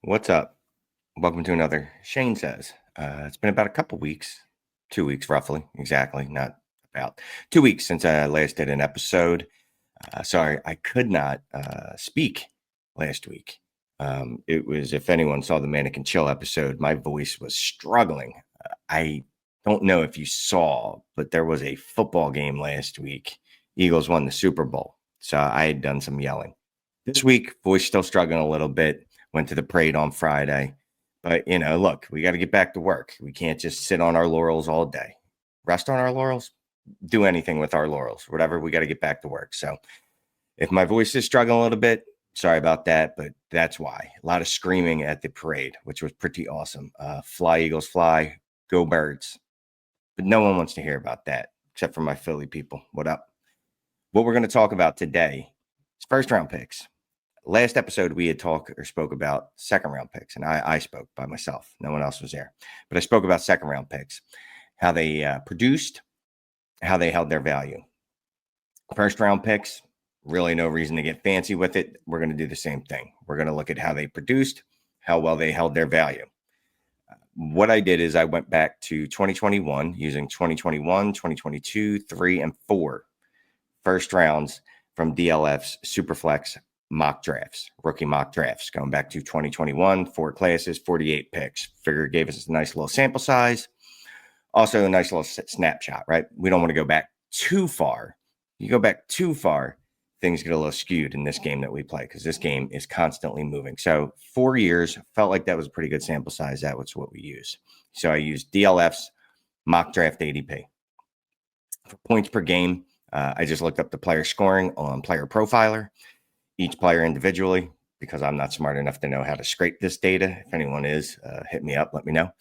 What's up? Welcome to another Shane Says. It's been about a couple weeks, 2 weeks roughly, exactly, not about 2 weeks since I last did an episode. Sorry, I could not speak last week. It was, if anyone saw the Mannequin Chill episode, my voice was struggling. I don't know if you saw, but there was a football game last week. Eagles won the Super Bowl, so I had done some yelling. This week, voice still struggling a little bit. Went to the parade on Friday. But, look, we got to get back to work. We can't just sit on our laurels all day. Rest on our laurels, do anything with our laurels, whatever. We got to get back to work. So if my voice is struggling a little bit, sorry about that, but that's why. A lot of screaming at the parade, which was pretty awesome. Fly, Eagles, fly, go birds. But no one wants to hear about that except for my Philly people. What up? What we're going to talk about today is first round picks. Last episode, we had spoke about second round picks, and I spoke by myself. No one else was there. But I spoke about second round picks, how they produced, how they held their value. First round picks, really no reason to get fancy with it. We're going to do the same thing. We're going to look at how they produced, how well they held their value. What I did is I went back to 2021 using 2021, 2022, 3, and 4 first rounds from DLF's Superflex mock drafts, rookie mock drafts, going back to 2021, 4 classes, 48 picks. Figure it gave us a nice little sample size. Also a nice little snapshot, right? We don't want to go back too far. You go back too far, things get a little skewed in this game that we play because this game is constantly moving. So 4 years, felt like that was a pretty good sample size. That was what we use. So I used DLF's mock draft ADP. For points per game, I just looked up the player scoring on Player Profiler. Each player individually, because I'm not smart enough to know how to scrape this data. If anyone is, hit me up, let me know.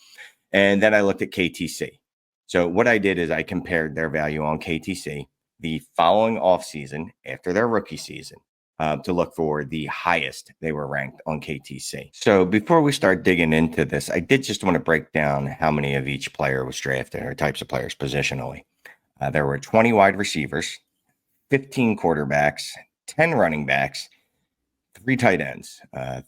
And then I looked at KTC. So what I did is I compared their value on KTC the following offseason after their rookie season to look for the highest they were ranked on KTC. So before we start digging into this, I did just want to break down how many of each player was drafted or types of players positionally. There were 20 wide receivers, 15 quarterbacks, 10 running backs, 3 tight ends.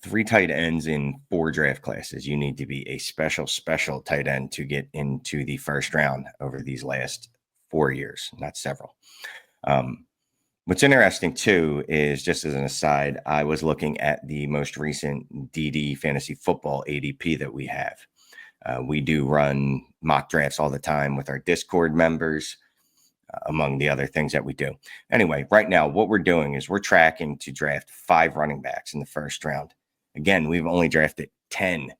3 tight ends in 4 draft classes. You need to be a special tight end to get into the first round over these last 4 years, not several. What's interesting, too, is just as an aside, I was looking at the most recent DD Fantasy Football ADP that we have. We do run mock drafts all the time with our Discord members, among the other things that we do. Anyway, right now, what we're doing is we're tracking to draft 5 running backs in the first round. Again, we've only drafted 10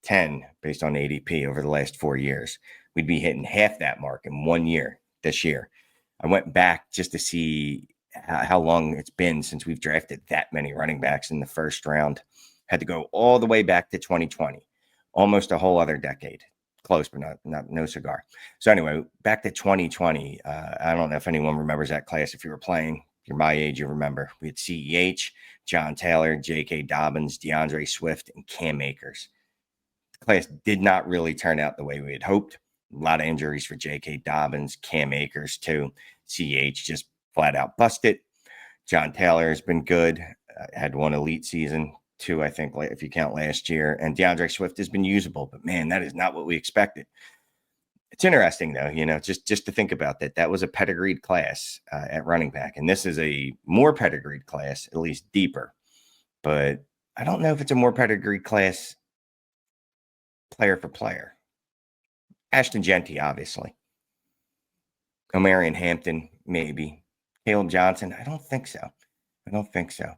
based on ADP over the last 4 years. We'd be hitting half that mark in 1 year this year. I went back just to see how long it's been since we've drafted that many running backs in the first round. Had to go all the way back to 2020, almost a whole other decade. Close, but not no cigar. So anyway, back to 2020. I don't know if anyone remembers that class. If you were playing, if you're my age, you remember. We had CEH, John Taylor, J.K. Dobbins, DeAndre Swift, and Cam Akers. The class did not really turn out the way we had hoped. A lot of injuries for J.K. Dobbins, Cam Akers too. CEH just flat out busted. John Taylor has been good. Had 1 elite season. 2, I think, if you count last year. And DeAndre Swift has been usable, but man, that is not what we expected. It's interesting, though, just to think about that. That was a pedigreed class at running back, and this is a more pedigreed class, at least deeper. But I don't know if it's a more pedigreed class player for player. Ashton Genty, obviously. Omarion Hampton, maybe. Caleb Johnson, I don't think so.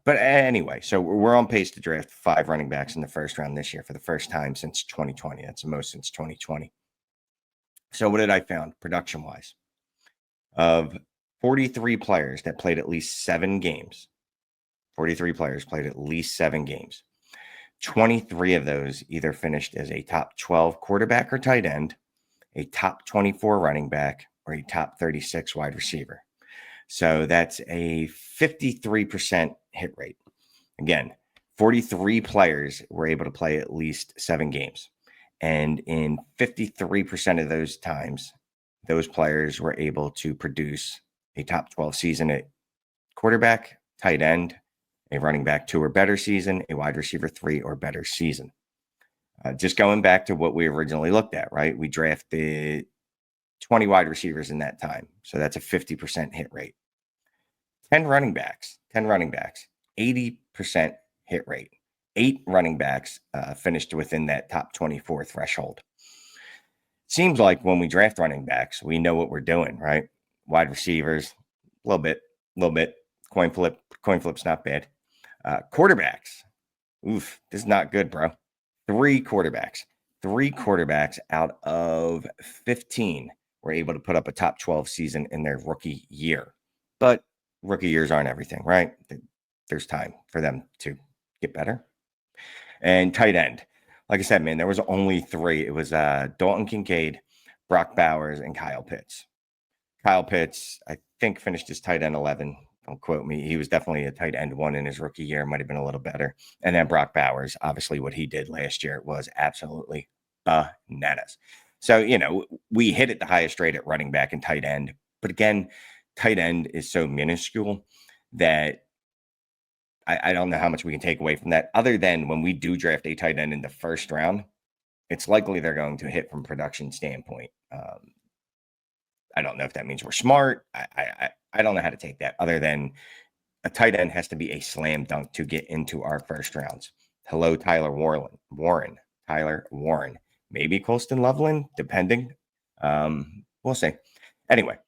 But anyway, so we're on pace to draft 5 running backs in the first round this year for the first time since 2020. That's the most since 2020. So what did I found production-wise? Of 43 players that played at least 7 games, 43 players played at least 7 games. 23 of those either finished as a top 12 quarterback or tight end, a top 24 running back, or a top 36 wide receiver. So that's a 53% hit rate. Again, 43 players were able to play at least 7 games. And in 53% of those times, those players were able to produce a top 12 season at quarterback, tight end, a running back 2 or better season, a wide receiver 3 or better season. Just going back to what we originally looked at, right? We drafted 20 wide receivers in that time. So that's a 50% hit rate. 10 running backs, 80% hit rate. 8 running backs finished within that top 24 threshold. Seems like when we draft running backs, we know what we're doing, right? Wide receivers, a little bit. Coin flip's not bad. Quarterbacks, oof, this is not good, bro. 3 quarterbacks out of 15 were able to put up a top 12 season in their rookie year. But rookie years aren't everything, right? There's time for them to get better. And tight end, like I said, man, there was only 3. It was Dalton Kincaid, Brock Bowers, and Kyle Pitts. Kyle Pitts, I think, finished his tight end 11. Don't quote me. He was definitely a tight end 1 in his rookie year. Might have been a little better. And then Brock Bowers, obviously what he did last year was absolutely bananas. So, we hit at the highest rate at running back and tight end. But again, tight end is so minuscule that I don't know how much we can take away from that, other than when we do draft a tight end in the first round, it's likely they're going to hit from a production standpoint. I don't know if that means we're smart. I don't know how to take that, other than a tight end has to be a slam dunk to get into our first rounds. Hello, Tyler Warren. Maybe Colston Loveland, depending. We'll see. Anyway,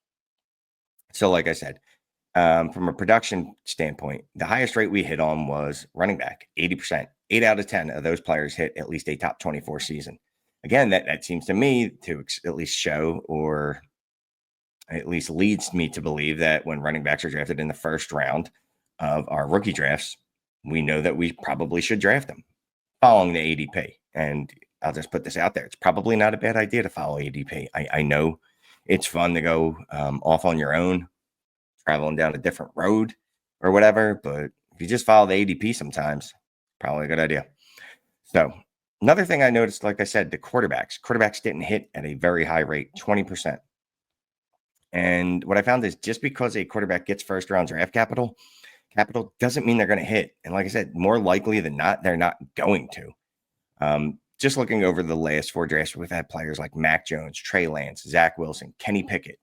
so like I said, from a production standpoint, the highest rate we hit on was running back, 80%. 8 out of 10 of those players hit at least a top 24 season. Again, that seems to me to at least show, or at least leads me to believe, that when running backs are drafted in the first round of our rookie drafts, we know that we probably should draft them following the ADP. And I'll just put this out there. It's probably not a bad idea to follow ADP. I know it's fun to go off on your own, traveling down a different road or whatever, but if you just follow the ADP sometimes, probably a good idea. So another thing I noticed, like I said, the quarterbacks didn't hit at a very high rate, 20%. And what I found is, just because a quarterback gets first round draft capital doesn't mean they're going to hit. And like I said, more likely than not, they're not going to. Just looking over the last 4 drafts, we've had players like Mac Jones, Trey Lance, Zach Wilson, Kenny Pickett.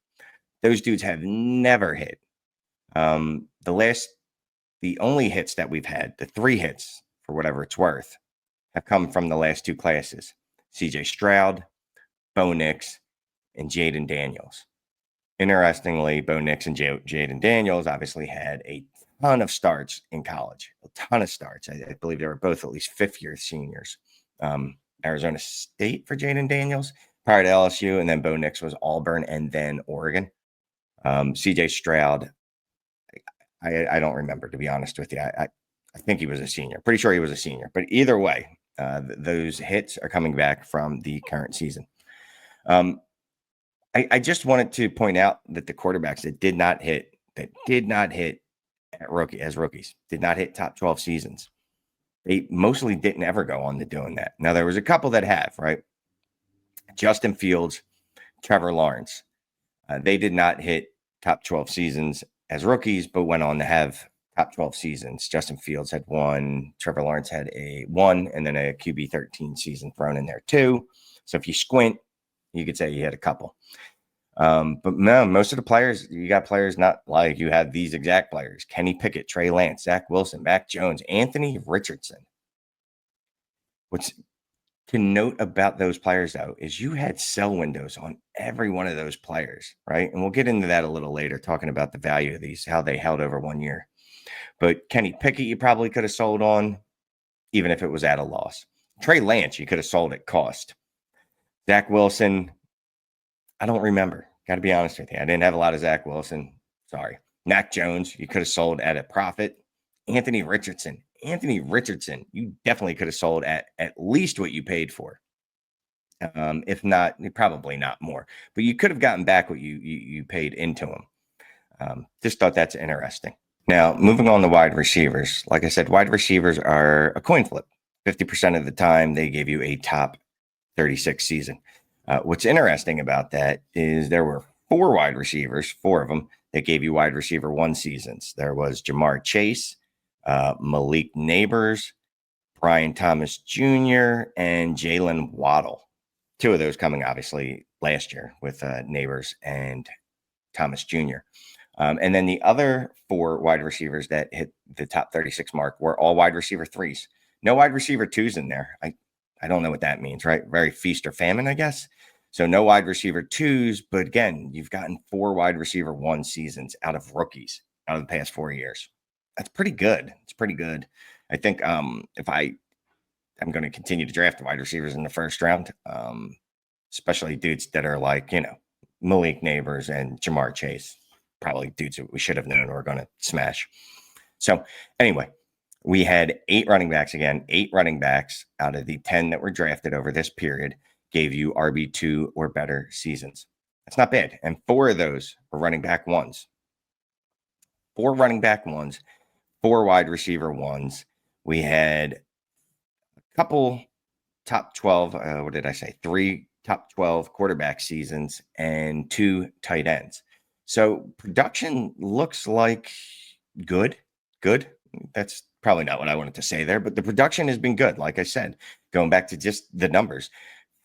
Those dudes have never hit. The only hits that we've had, the 3 hits for whatever it's worth, have come from the last 2 classes: CJ Stroud, Bo Nix, and Jaden Daniels. Interestingly, Bo Nix and Jaden Daniels obviously had a ton of starts in college, a ton of starts. I believe they were both at least 5th-year seniors. Arizona State for Jaden Daniels prior to LSU, and then Bo Nix was Auburn and then Oregon. CJ Stroud, I don't remember, to be honest with you. I think he was a senior. Pretty sure he was a senior. But either way, those hits are coming back from the current season. I just wanted to point out that the quarterbacks that did not hit as rookies, did not hit top 12 seasons, they mostly didn't ever go on to doing that. Now, there was a couple that have, right? Justin Fields, Trevor Lawrence. They did not hit top 12 seasons as rookies, but went on to have top 12 seasons. Justin Fields had 1. Trevor Lawrence had a 1, and then a QB 13 season thrown in there too. So if you squint, you could say you had a couple. But no, most of the players, you got players not like you have these exact players: Kenny Pickett, Trey Lance, Zach Wilson, Mac Jones, Anthony Richardson. What's to note about those players, though, is you had sell windows on every one of those players, right? And we'll get into that a little later, talking about the value of these, how they held over 1 year. But Kenny Pickett, you probably could have sold on, even if it was at a loss. Trey Lance, you could have sold at cost. Zach Wilson, I don't remember. Got to be honest with you. I didn't have a lot of Zach Wilson. Sorry. Mac Jones, you could have sold at a profit. Anthony Richardson, you definitely could have sold at least what you paid for. If not, probably not more. But you could have gotten back what you paid into him. Just thought that's interesting. Now, moving on to wide receivers. Like I said, wide receivers are a coin flip. 50% of the time, they give you a top 36 season. What's interesting about that is there were 4 wide receivers, 4 of them, that gave you wide receiver 1 seasons. There was Jamar Chase, Malik Neighbors, Brian Thomas Jr., and Jalen Waddle. Two of those coming, obviously, last year with Neighbors and Thomas Jr. And then the other 4 wide receivers that hit the top 36 mark were all wide receiver 3s. No wide receiver 2s in there. I don't know what that means, right? Very feast or famine, I guess. So no wide receiver 2s, but again, you've gotten 4 wide receiver 1 seasons out of rookies out of the past 4 years. That's pretty good. It's pretty good. I think if I'm going to continue to draft wide receivers in the first round, especially dudes that are like, Malik Neighbors and Jamar Chase, probably dudes that we should have known were going to smash. So anyway, we had 8 running backs again. 8 running backs out of the 10 that were drafted over this period gave you RB2 or better seasons. That's not bad. And 4 of those were running back 1s. 4 running back 1s, 4 wide receiver 1s. We had a couple top 12, what did I say? 3 top 12 quarterback seasons and 2 tight ends. So production looks like good. That's probably not what I wanted to say there, but the production has been good. Like I said, going back to just the numbers,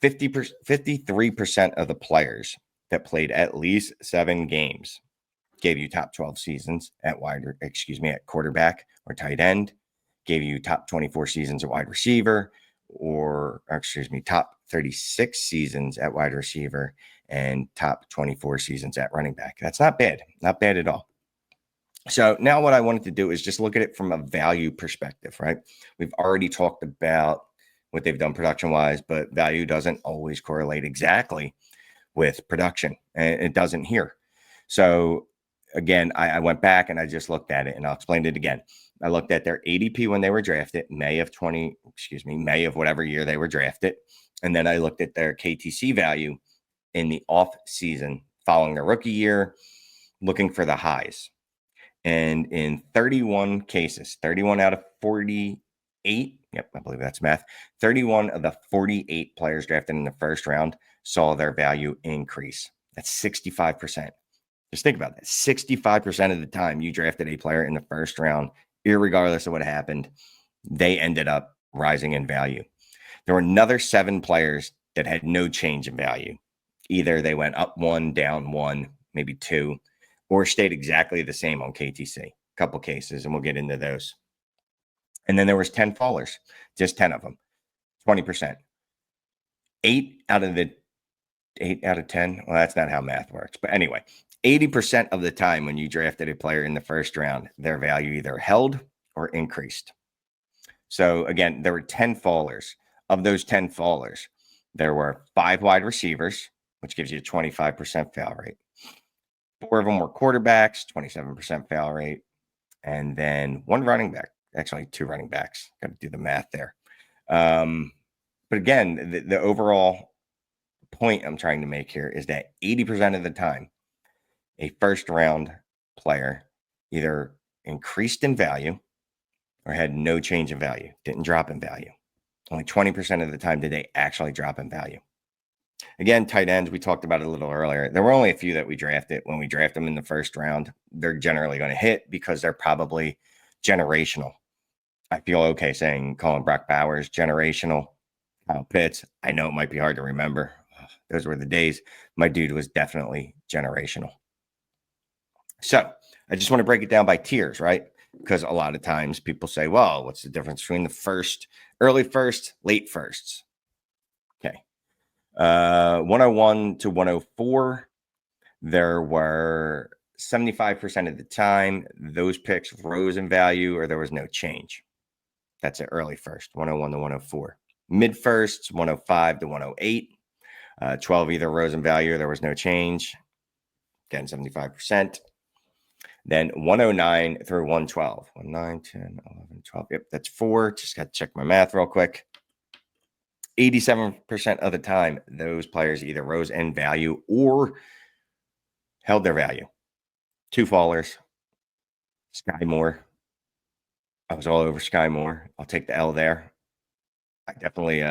53% of the players that played at least 7 games gave you top 12 seasons at quarterback or tight end, gave you top 24 seasons at wide receiver, top 36 seasons at wide receiver, and top 24 seasons at running back. That's not bad. Not bad at all. So now what I wanted to do is just look at it from a value perspective, right? We've already talked about what they've done production-wise, but value doesn't always correlate exactly with production, and it doesn't here. So again, I went back and I just looked at it, and I'll explain it again. I looked at their ADP when they were drafted, May of whatever year they were drafted. And then I looked at their KTC value in the off season following their rookie year, looking for the highs. And in 31 cases, 31 out of 48, yep, I believe that's math, 31 of the 48 players drafted in the first round saw their value increase. That's 65%. Just think about that. 65% of the time you drafted a player in the first round, irregardless of what happened, they ended up rising in value. There were another 7 players that had no change in value. Either they went up 1, down 1, maybe 2, or stayed exactly the same on KTC. A couple cases, and we'll get into those. And then there was 10 fallers, just 10 of them, 20%. 8 out of 10. Well, that's not how math works. But anyway, 80% of the time when you drafted a player in the first round, their value either held or increased. So again, there were 10 fallers. Of those 10 fallers, there were 5 wide receivers, which gives you a 25% fail rate. 4 of them were quarterbacks, 27% fail rate. And then 1 running back, actually 2 running backs. Got to do the math there. But again, the overall point I'm trying to make here is that 80% of the time, a first round player either increased in value or had no change in value, didn't drop in value. Only 20% of the time did they actually drop in value. Again, tight ends, we talked about it a little earlier. There were only a few that we drafted. When we draft them in the first round, they're generally going to hit because they're probably generational. I feel okay calling Brock Bowers generational. Kyle Pitts, I know it might be hard to remember. Those were the days. My dude was definitely generational. So I just want to break it down by tiers, right? Because a lot of times people say, well, what's the difference between the first, early first, late firsts? Okay. 101 to 104, there were 75% of the time, those picks rose in value or there was no change. That's an early first, 101 to 104. Mid firsts, 105 to 108. 12 either rose in value or there was no change. Again, 75%. Then 109 through 112. 9, 10, 11, 12. Yep, that's 4. Just got to check my math real quick. 87% of the time, those players either rose in value or held their value. 2 fallers. Sky Moore. I was all over Sky Moore. I'll take the L there. I definitely,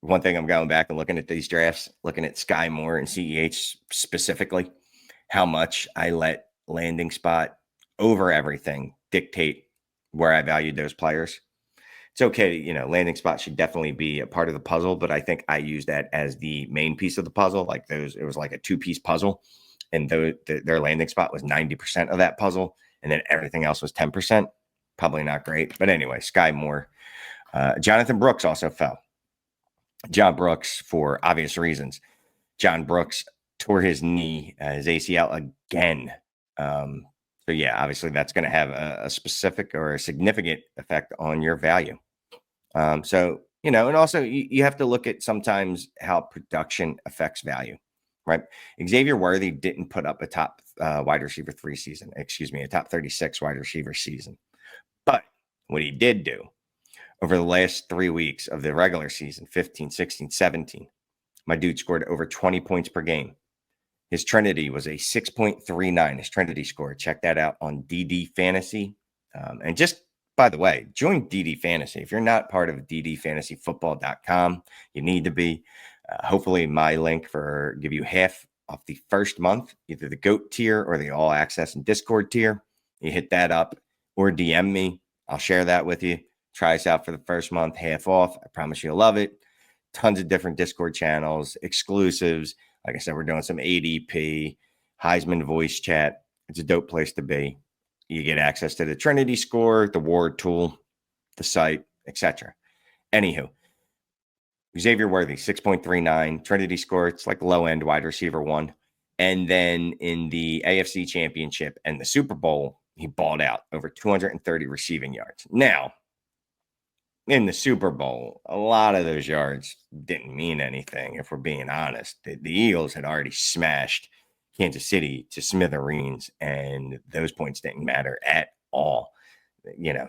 one thing I'm going back and looking at these drafts, looking at Sky Moore and CEH specifically, how much I let landing spot over everything dictate where I valued those players. It's okay. Landing spot should definitely be a part of the puzzle, but I think I use that as the main piece of the puzzle. Like it was like a 2-piece puzzle, and their landing spot was 90% of that puzzle, and then everything else was 10%. Probably not great, but anyway, Sky Moore. Jonathan Brooks also fell. John Brooks, for obvious reasons. John Brooks tore his knee, his ACL again. So yeah, obviously that's going to have a specific or a significant effect on your value. And also you have to look at sometimes how production affects value, right? Xavier Worthy didn't put up a top wide receiver 3 season, a top 36 wide receiver season. But what he did do over the last 3 weeks of the regular season, 15, 16, 17, my dude scored over 20 points per game. His Trinity was a 6.39. His Trinity score. Check that out on DD Fantasy. And just by the way, join DD Fantasy. If you're not part of ddfantasyfootball.com, you need to be. Hopefully, my link for give you half off the first month, either the GOAT tier or the All Access and Discord tier. You hit that up or DM me. I'll share that with you. Try us out for the first month, half off. I promise you'll love it. Tons of different Discord channels, exclusives. Like I said, we're doing some ADP, Heisman voice chat. It's a dope place to be. You get access to the Trinity score, the Ward tool, the site, etc. Anywho, Xavier Worthy, 6.39. Trinity score, it's like low-end wide receiver 1. And then in the AFC Championship and the Super Bowl, he balled out over 230 receiving yards. Now, in the Super Bowl, a lot of those yards didn't mean anything, if we're being honest. The Eagles had already smashed Kansas City to smithereens, and those points didn't matter at all.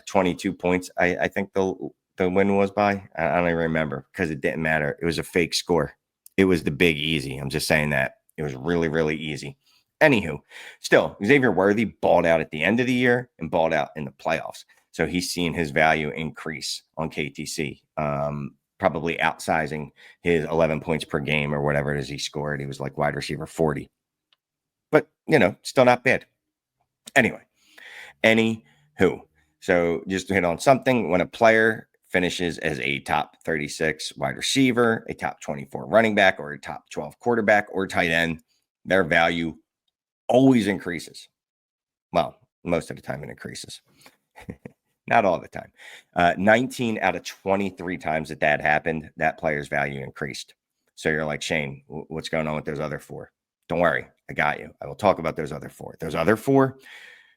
22 points, I think the win was by. I don't even remember because it didn't matter. It was a fake score. It was the big easy. I'm just saying that. It was really, really easy. Anywho, still, Xavier Worthy balled out at the end of the year and balled out in the playoffs. So he's seen his value increase on KTC, probably outsizing his 11 points per game or whatever it is he scored. He was like wide receiver 40. But, still not bad. Anyway, anywho. So just to hit on something, when a player finishes as a top 36 wide receiver, a top 24 running back, or a top 12 quarterback or tight end, their value always increases. Well, most of the time it increases. Not all the time. 19 out of 23 times that happened, that player's value increased. So you're like, Shane, what's going on with those other 4? Don't worry. I got you. I will talk about those other 4. Those other 4,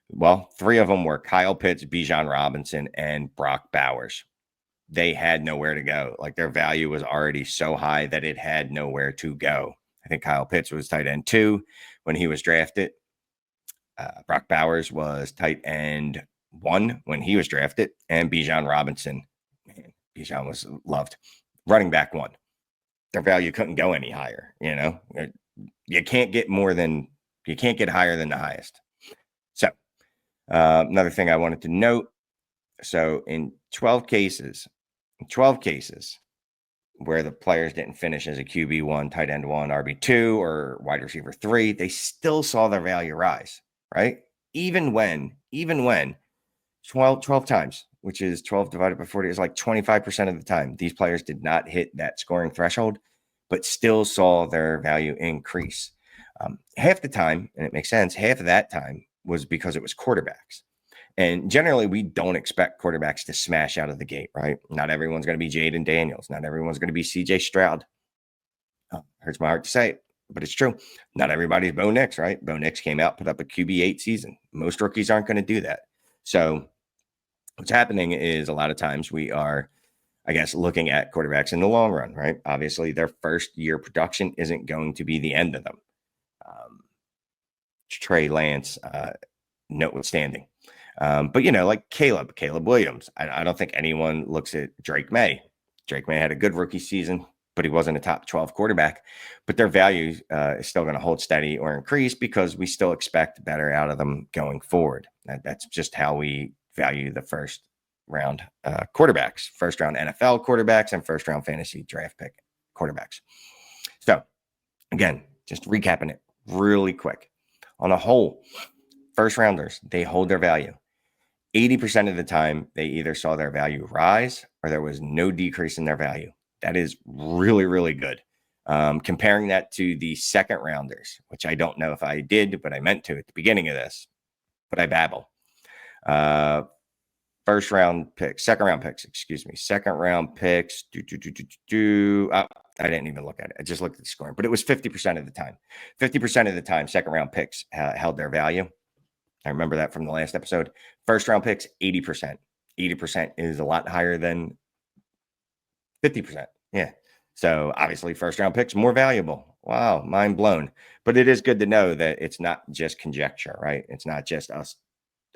well, 3 of them were Kyle Pitts, Bijan Robinson, and Brock Bowers. They had nowhere to go. Like their value was already so high that it had nowhere to go. I think Kyle Pitts was tight end 2 when he was drafted. Brock Bowers was tight end 1 when he was drafted, and Bijan Robinson, man, Bijan was loved. Running back 1. Their value couldn't go any higher. You can't get higher than the highest. So another thing I wanted to note. So in 12 cases where the players didn't finish as a QB1, tight end 1, RB2, or wide receiver 3, they still saw their value rise, right? Even when 12 times, which is 12 divided by 40, is like 25% of the time, these players did not hit that scoring threshold, but still saw their value increase. Half the time, and it makes sense, half of that time was because it was quarterbacks. And generally, we don't expect quarterbacks to smash out of the gate, right? Not everyone's going to be Jaden Daniels. Not everyone's going to be CJ Stroud. Hurts my heart to say it, but it's true. Not everybody's Bo Nix, right? Bo Nix came out, put up a QB8 season. Most rookies aren't going to do that. So what's happening is a lot of times we are, I guess, looking at quarterbacks in the long run, right? Obviously, their first year production isn't going to be the end of them. Trey Lance, notwithstanding. But, like Caleb Williams, I don't think anyone looks at Drake May. Drake May had a good rookie season, but he wasn't a top 12 quarterback. But their value is still going to hold steady or increase because we still expect better out of them going forward. That's just how we value the first round quarterbacks, first round NFL quarterbacks, and first round fantasy draft pick quarterbacks. So, again, just recapping it really quick. On a whole, first rounders, they hold their value. 80% of the time, they either saw their value rise or there was no decrease in their value. That is really, really good. Comparing that to the second rounders, which I don't know if I did, but I meant to at the beginning of this, but I babble. First round picks, second round picks, second round picks. I didn't even look at it. I just looked at the scoring, but it was 50% of the time. 50% of the time, second round picks held their value. I remember that from the last episode. First round picks, 80%. 80% is a lot higher than 50%. Yeah. So obviously, first round picks more valuable. Wow, mind blown. But it is good to know that it's not just conjecture, right? It's not just us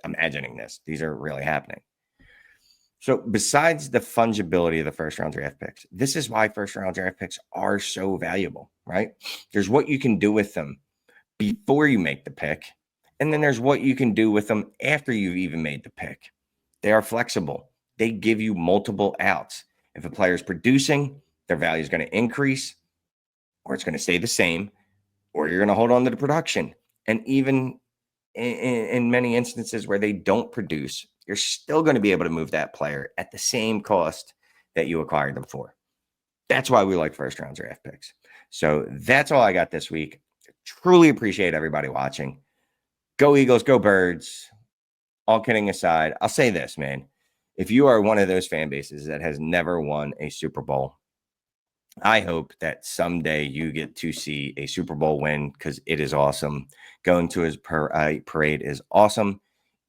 imagining this. These are really happening. So besides the fungibility of the first round draft picks, this is why first round draft picks are so valuable, right? There's what you can do with them before you make the pick, and then there's what you can do with them after you've even made the pick. They are flexible. They give you multiple outs. If a player is producing, their value is going to increase, or it's going to stay the same, or you're going to hold on to the production. And even in many instances where they don't produce, you're still going to be able to move that player at the same cost that you acquired them for. That's why we like first round draft picks. So that's all I got this week. Truly appreciate everybody watching. Go Eagles, go Birds. All kidding aside, I'll say this, man. If you are one of those fan bases that has never won a Super Bowl, I hope that someday you get to see a Super Bowl win because it is awesome. Going to his parade is awesome.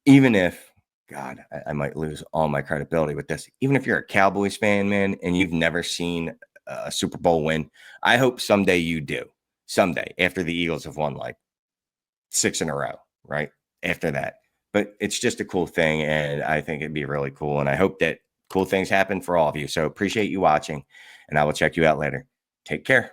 Even if, God, I might lose all my credibility with this. Even if you're a Cowboys fan, man, and you've never seen a Super Bowl win, I hope someday you do. Someday, after the Eagles have won like 6 in a row, right? After that. But it's just a cool thing, and I think it'd be really cool. And I hope that cool things happen for all of you. So appreciate you watching, and I will check you out later. Take care.